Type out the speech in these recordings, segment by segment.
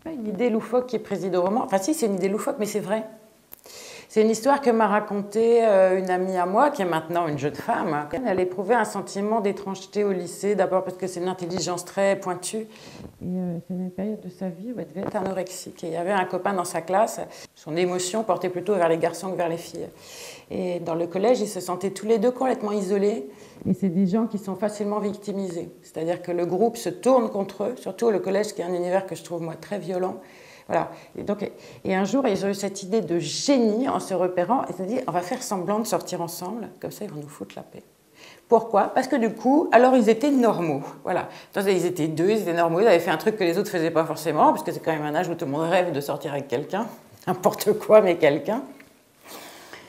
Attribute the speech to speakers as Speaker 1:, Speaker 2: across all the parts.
Speaker 1: C'est pas une idée loufoque qui préside au roman. Enfin si, c'est une idée loufoque, mais c'est vrai. C'est une histoire que m'a racontée une amie à moi, qui est maintenant une jeune femme. Elle éprouvait un sentiment d'étrangeté au lycée, d'abord parce que c'est une intelligence très pointue. Et c'est une période de sa vie où elle devait être anorexique. Et il y avait un copain dans sa classe, son émotion portait plutôt vers les garçons que vers les filles. Et dans le collège, ils se sentaient tous les deux complètement isolés. Et c'est des gens qui sont facilement victimisés. C'est-à-dire que le groupe se tourne contre eux, surtout le collège, qui est un univers que je trouve, moi, très violent. Voilà. Et un jour, ils ont eu cette idée de génie en se repérant. Ils se sont dit, on va faire semblant de sortir ensemble, comme ça, ils vont nous foutre la paix. Pourquoi? Parce que du coup, alors ils étaient normaux. Voilà. Donc, ils étaient deux, ils étaient normaux, ils avaient fait un truc que les autres ne faisaient pas forcément, parce que c'est quand même un âge où tout le monde rêve de sortir avec quelqu'un. N'importe quoi, mais quelqu'un.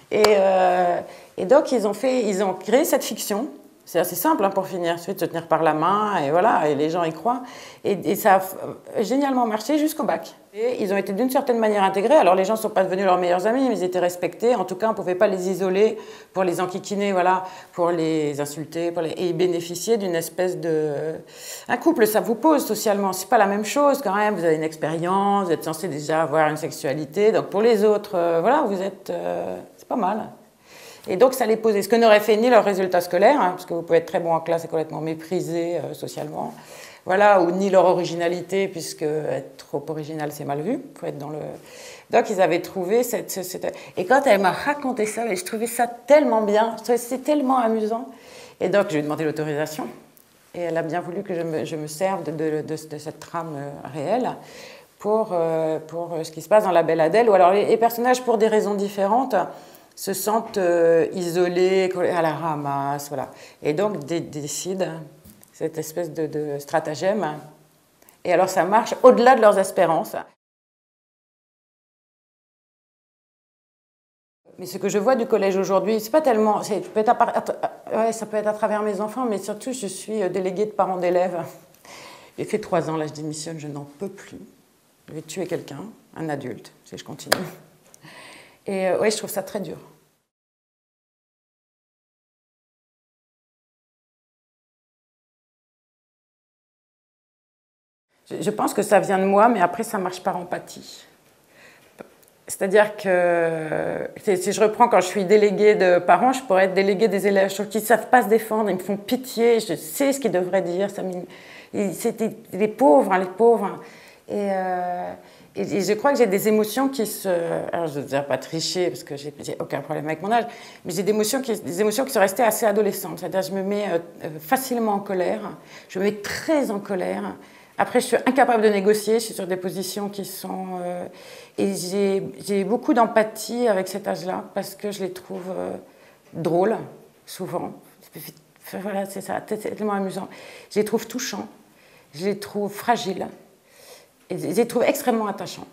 Speaker 1: Et donc, ils ont créé cette fiction. C'est assez simple pour finir, c'est de se tenir par la main, et voilà, et les gens y croient. Et ça a génialement marché jusqu'au bac. Et ils ont été d'une certaine manière intégrés. Alors les gens ne sont pas devenus leurs meilleurs amis, mais ils étaient respectés. En tout cas, on ne pouvait pas les isoler pour les enquiquiner, voilà, pour les insulter, et ils bénéficiaient d'une espèce de... Un couple, ça vous pose socialement, c'est pas la même chose quand même. Vous avez une expérience, vous êtes censé déjà avoir une sexualité. Donc pour les autres, voilà, vous êtes... c'est pas mal. Et donc, ça les posait. Ce que n'aurait fait ni leur résultat scolaire, parce que vous pouvez être très bon en classe et complètement méprisé socialement, voilà, ou ni leur originalité, puisque être trop original, c'est mal vu. Faut être dans le... Donc, ils avaient trouvé cette... Et quand elle m'a raconté ça, je trouvais ça tellement bien, c'est tellement amusant. Et donc, je lui ai demandé l'autorisation. Et elle a bien voulu que je me serve de cette trame réelle pour ce qui se passe dans La Belle Adèle. Ou alors, les personnages, pour des raisons différentes, se sentent isolés, à la ramasse, voilà. Et donc décident cette espèce de stratagème. Et alors ça marche au-delà de leurs espérances. Mais ce que je vois du collège aujourd'hui, c'est pas tellement... Ça peut être à travers mes enfants, mais surtout je suis déléguée de parents d'élèves. J'ai fait 3 ans, là je démissionne, je n'en peux plus. Je vais tuer quelqu'un, un adulte, si je continue. Et ouais, je trouve ça très dur. Je pense que ça vient de moi, mais après, ça marche par empathie. C'est-à-dire que, si je reprends quand je suis déléguée de parents, je pourrais être déléguée des élèves. Je trouve qu'ils ne savent pas se défendre, ils me font pitié, je sais ce qu'ils devraient dire. C'était les pauvres, les pauvres. Et je crois que j'ai des émotions qui se... Alors, je ne veux dire pas tricher, parce que j'ai aucun problème avec mon âge, mais j'ai des émotions qui sont restées assez adolescentes. C'est-à-dire que je me mets facilement en colère, je me mets très en colère. Après, je suis incapable de négocier, je suis sur des positions qui sont... et j'ai beaucoup d'empathie avec cet âge-là, parce que je les trouve drôles, souvent. Voilà, c'est ça, c'est tellement amusant. Je les trouve touchants, je les trouve fragiles, et je les trouve extrêmement attachants.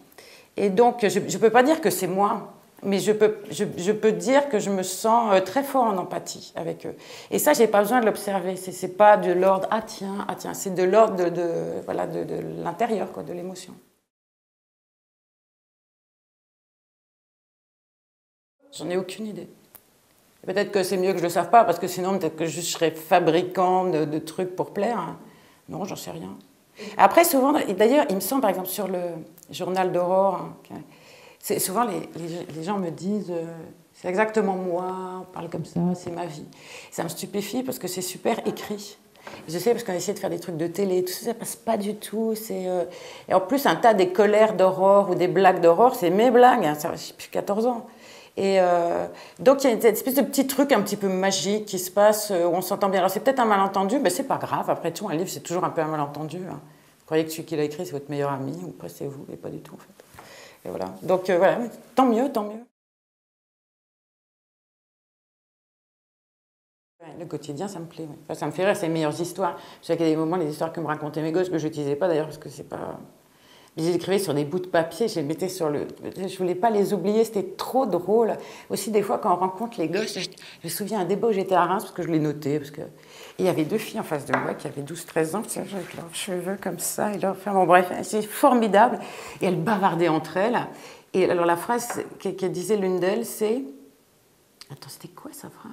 Speaker 1: Et donc, je ne peux pas dire que c'est moi, mais je peux dire que je me sens très fort en empathie avec eux. Et ça, je n'ai pas besoin de l'observer. Ce n'est pas de l'ordre « ah tiens », c'est de l'ordre voilà, de l'intérieur, de l'émotion. J'en ai aucune idée. Peut-être que c'est mieux que je ne le sache pas, parce que sinon, peut-être que je serais fabricant de trucs pour plaire. Non, j'en sais rien. Après, souvent, d'ailleurs, il me semble, par exemple, sur le journal d'Aurore, souvent les gens me disent c'est exactement moi, on parle comme ça, c'est ma vie. Ça me stupéfie parce que c'est super écrit. Je sais, parce qu'on essaie de faire des trucs de télé, tout ça, ça passe pas du tout. Et en plus, un tas des colères d'Aurore ou des blagues d'Aurore, c'est mes blagues, hein, ça, j'ai plus 14 ans. Et donc, il y a une espèce de petit truc un petit peu magique qui se passe, où on s'entend bien. Alors, c'est peut-être un malentendu, mais c'est pas grave. Après tout, un livre, c'est toujours un peu un malentendu. Hein. Vous croyez que celui qui l'a écrit, c'est votre meilleur ami, ou après, c'est vous, et pas du tout, en fait. Et voilà. Donc, voilà, tant mieux, tant mieux. Le quotidien, ça me plaît. Oui. Enfin, ça me fait rire, c'est les meilleures histoires. Je sais qu'il y a des moments, les histoires que me racontaient mes gosses, que je n'utilisais pas d'ailleurs, parce que c'est pas... Je les écrivais sur des bouts de papier, je les mettais sur le... Je ne voulais pas les oublier, c'était trop drôle. Aussi, des fois, quand on rencontre les gosses, je me souviens un débat où j'étais à Reims, parce que je l'ai noté, parce que... il y avait 2 filles en face de moi qui avaient 12-13 ans, avec leurs cheveux comme ça, et leur... Enfin, bon, bref, c'est formidable. Et elles bavardaient entre elles. Et alors, la phrase qu'elle disait, l'une d'elles, c'est... Attends, c'était quoi sa phrase?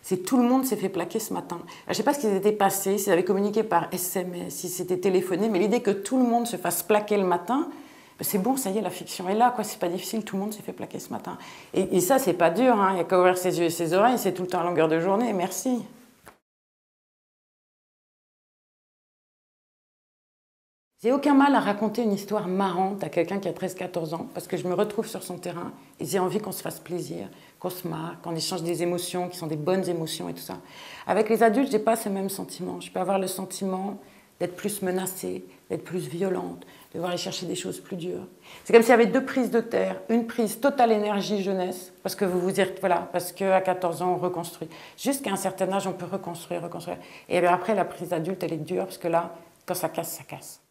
Speaker 1: C'est tout le monde s'est fait plaquer ce matin. Je ne sais pas ce qu'ils étaient passés, s'ils avaient communiqué par SMS, si c'était téléphoné, mais l'idée que tout le monde se fasse plaquer le matin, c'est bon, ça y est, la fiction est là, quoi. C'est pas difficile, tout le monde s'est fait plaquer ce matin. Et ça, c'est pas dur, hein. Il n'y a qu'à ouvrir ses yeux et ses oreilles, c'est tout le temps à longueur de journée, merci. J'ai aucun mal à raconter une histoire marrante à quelqu'un qui a 13-14 ans, parce que je me retrouve sur son terrain et j'ai envie qu'on se fasse plaisir, qu'on se marre, qu'on échange des émotions qui sont des bonnes émotions et tout ça. Avec les adultes, je n'ai pas ce même sentiment. Je peux avoir le sentiment d'être plus menacée, d'être plus violente, de devoir aller chercher des choses plus dures. C'est comme s'il y avait deux prises de terre, une prise totale énergie jeunesse, parce que vous vous dites, voilà, parce qu'à 14 ans, on reconstruit. Jusqu'à un certain âge, on peut reconstruire. Et bien après, la prise adulte, elle est dure, parce que là, quand ça casse, ça casse.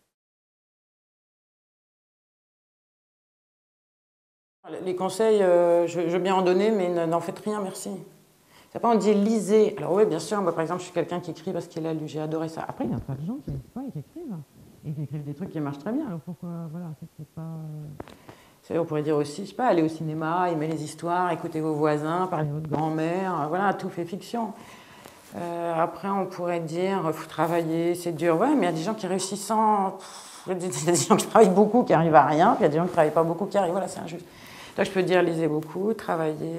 Speaker 1: Les conseils, je veux bien en donner, mais n'en faites rien, merci. C'est pas on dit lisez. Alors oui, bien sûr, moi par exemple, je suis quelqu'un qui écrit parce qu'il a lu, j'ai adoré ça. Après, il y a plein de gens qui lisent pas et qui écrivent. Et qui écrivent des trucs qui marchent très bien. Alors pourquoi, voilà, c'est pas... On pourrait dire aussi, je sais pas, aller au cinéma, aimer les histoires, écouter vos voisins, parler de votre grand-mère, voilà, tout fait fiction. Après, on pourrait dire, faut travailler, c'est dur. Ouais, mais il y a des gens qui réussissent sans... Il y a des gens qui travaillent beaucoup, qui arrivent à rien, puis il y a des gens qui ne travaillent pas beaucoup, qui arrivent. Voilà, c'est injuste. Donc je peux dire, lisez beaucoup, travaillez.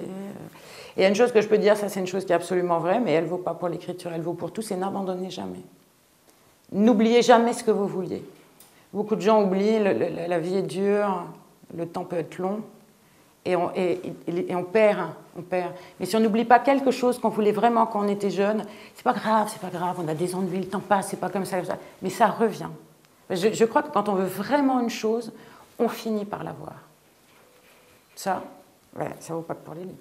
Speaker 1: Et il y a une chose que je peux dire, ça c'est une chose qui est absolument vraie, mais elle ne vaut pas pour l'écriture, elle vaut pour tout, c'est n'abandonnez jamais. N'oubliez jamais ce que vous vouliez. Beaucoup de gens oublient, la vie est dure, le temps peut être long, et on perd. Mais si on n'oublie pas quelque chose qu'on voulait vraiment quand on était jeune, c'est pas grave, on a des ennuis, le temps passe, c'est pas comme ça, mais ça revient. Je crois que quand on veut vraiment une chose, on finit par l'avoir. Ça, ouais, ça vaut pas que pour les livres.